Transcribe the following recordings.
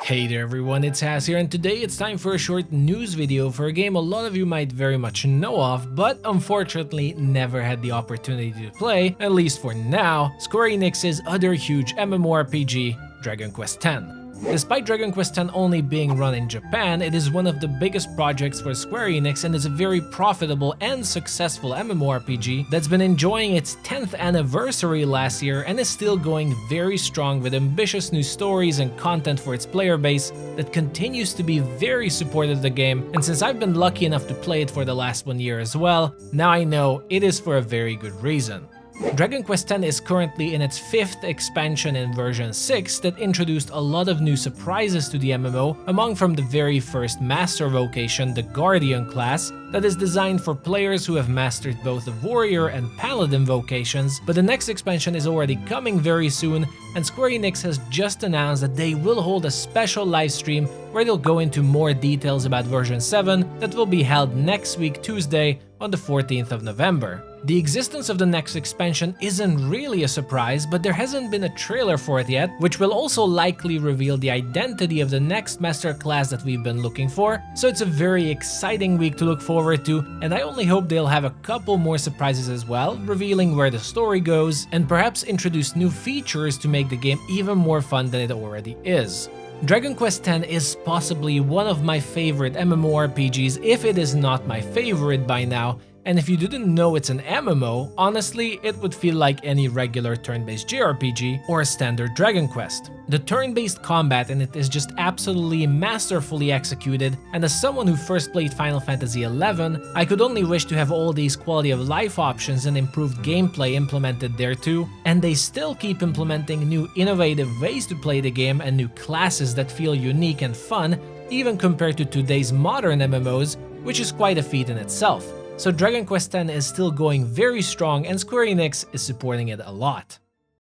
Hey there everyone, it's Haz here, and today it's time for a short news video for a game a lot of you might very much know of, but unfortunately never had the opportunity to play, at least for now, Square Enix's other huge MMORPG, Dragon Quest X. Despite Dragon Quest X only being run in Japan, it is one of the biggest projects for Square Enix and is a very profitable and successful MMORPG that's been enjoying its 10th anniversary last year and is still going very strong with ambitious new stories and content for its player base that continues to be very supportive of the game. And since I've been lucky enough to play it for the last 1 year as well, now I know it is for a very good reason. Dragon Quest X is currently in its 5th expansion in version 6 that introduced a lot of new surprises to the MMO, among from the very first master vocation, the Guardian class, that is designed for players who have mastered both the Warrior and Paladin vocations, but the next expansion is already coming very soon, and Square Enix has just announced that they will hold a special livestream where they'll go into more details about version 7 that will be held next week Tuesday on the 14th of November. The existence of the next expansion isn't really a surprise, but there hasn't been a trailer for it yet, which will also likely reveal the identity of the next master class that we've been looking for, so it's a very exciting week to look forward to, and I only hope they'll have a couple more surprises as well, revealing where the story goes, and perhaps introduce new features to make the game even more fun than it already is. Dragon Quest X is possibly one of my favorite MMORPGs, if it is not my favorite by now, and if you didn't know it's an MMO, honestly, it would feel like any regular turn-based JRPG or a standard Dragon Quest. The turn-based combat in it is just absolutely masterfully executed, and as someone who first played Final Fantasy XI, I could only wish to have all these quality of life options and improved gameplay implemented there too, and they still keep implementing new innovative ways to play the game and new classes that feel unique and fun, even compared to today's modern MMOs, which is quite a feat in itself. So Dragon Quest X is still going very strong and Square Enix is supporting it a lot.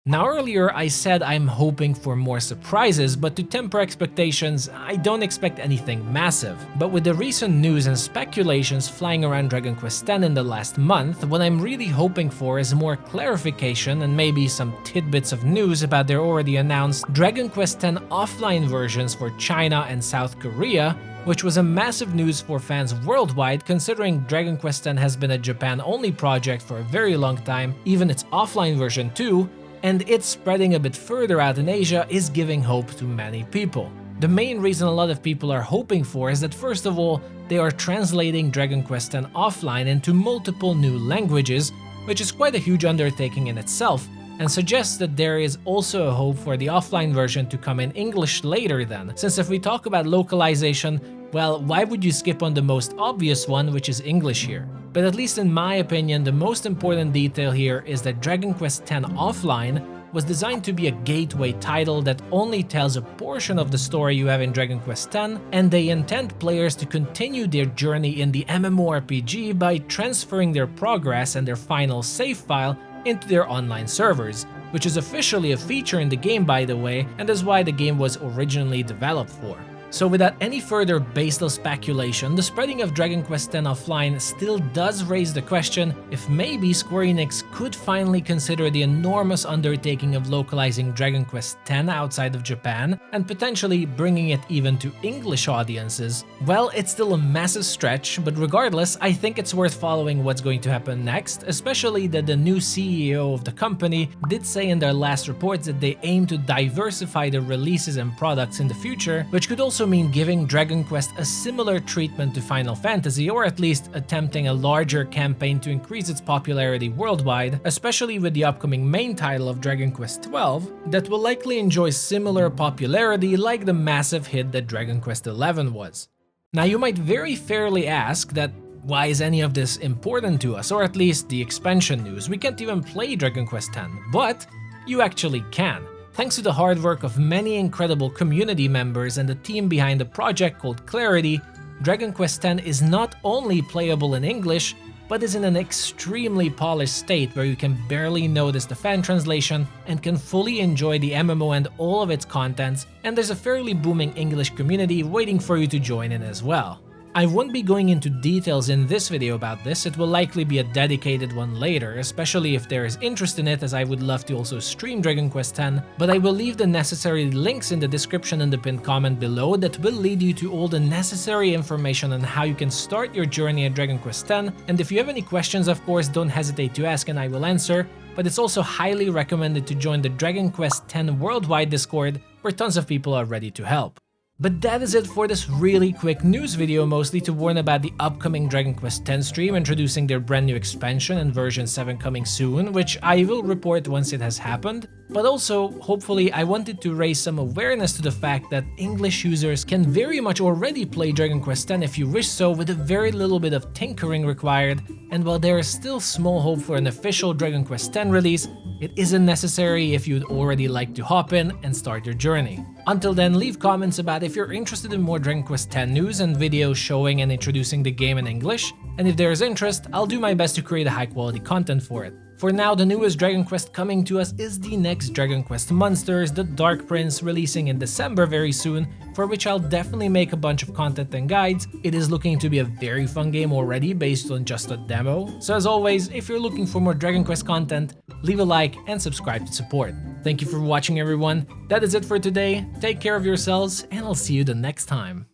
Now earlier I said I'm hoping for more surprises, but to temper expectations, I don't expect anything massive. But with the recent news and speculations flying around Dragon Quest X in the last month, what I'm really hoping for is more clarification and maybe some tidbits of news about their already announced Dragon Quest X offline versions for China and South Korea, which was a massive news for fans worldwide considering Dragon Quest X has been a Japan-only project for a very long time, even its offline version too, and it's spreading a bit further out in Asia is giving hope to many people. The main reason a lot of people are hoping for is that first of all, they are translating Dragon Quest X offline into multiple new languages, which is quite a huge undertaking in itself, and suggests that there is also a hope for the offline version to come in English later then, since if we talk about localization, well, why would you skip on the most obvious one, which is English here? But at least in my opinion, the most important detail here is that Dragon Quest X Offline was designed to be a gateway title that only tells a portion of the story you have in Dragon Quest X, and they intend players to continue their journey in the MMORPG by transferring their progress and their final save file into their online servers, which is officially a feature in the game by the way, and is why the game was originally developed for. So without any further baseless speculation, the spreading of Dragon Quest X offline still does raise the question if maybe Square Enix could finally consider the enormous undertaking of localizing Dragon Quest X outside of Japan and potentially bringing it even to English audiences. Well, it's still a massive stretch, but regardless, I think it's worth following what's going to happen next, especially that the new CEO of the company did say in their last reports that they aim to diversify their releases and products in the future, which could also mean giving Dragon Quest a similar treatment to Final Fantasy, or at least attempting a larger campaign to increase its popularity worldwide, especially with the upcoming main title of Dragon Quest XII that will likely enjoy similar popularity like the massive hit that Dragon Quest XI was. Now you might very fairly ask that why is any of this important to us, or at least the expansion news? We can't even play Dragon Quest X, but you actually can. Thanks to the hard work of many incredible community members and the team behind a project called Clarity, Dragon Quest X is not only playable in English, but is in an extremely polished state where you can barely notice the fan translation and can fully enjoy the MMO and all of its contents, and there's a fairly booming English community waiting for you to join in as well. I won't be going into details in this video about this, it will likely be a dedicated one later, especially if there is interest in it, as I would love to also stream Dragon Quest X, but I will leave the necessary links in the description and the pinned comment below that will lead you to all the necessary information on how you can start your journey at Dragon Quest X, and if you have any questions, of course, don't hesitate to ask and I will answer, but it's also highly recommended to join the Dragon Quest X Worldwide Discord, where tons of people are ready to help. But that is it for this really quick news video, mostly to warn about the upcoming Dragon Quest X stream introducing their brand new expansion and version 7 coming soon, which I will report once it has happened. But also, hopefully, I wanted to raise some awareness to the fact that English users can very much already play Dragon Quest X if you wish so, with a very little bit of tinkering required, and while there is still small hope for an official Dragon Quest X release, it isn't necessary if you'd already like to hop in and start your journey. Until then, leave comments about if you're interested in more Dragon Quest X news and videos showing and introducing the game in English, and if there is interest, I'll do my best to create a high quality content for it. For now, the newest Dragon Quest coming to us is the next Dragon Quest Monsters, the Dark Prince, releasing in December very soon, for which I'll definitely make a bunch of content and guides. It is looking to be a very fun game already based on just a demo. So as always, if you're looking for more Dragon Quest content, leave a like and subscribe to support. Thank you for watching everyone, that is it for today, take care of yourselves and I'll see you the next time.